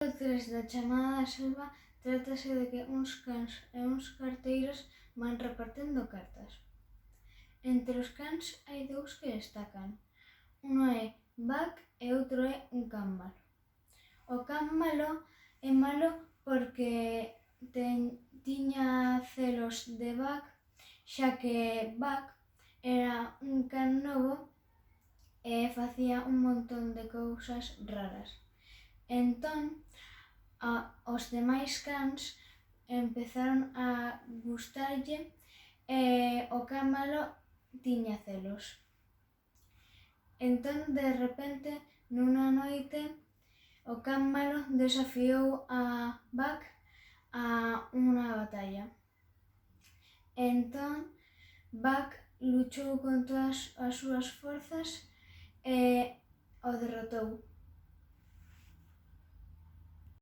O 3 da chamada da selva trátase de que uns cans e uns carteiros van repartendo cartas. Entre os cans hai dous que destacan. Uno é Buck e outro é un can malo. O can malo é malo porque tiña celos de Buck, xa que Buck era un can novo e facía un montón de cousas raras. Entón, os demais cans empezaron a gustarlle e o can malo tiña celos. Entón, de repente, nunha noite, o can malo desafiou a Buck a unha batalla. Entón, Buck luchou con todas as súas forzas e o derrotou.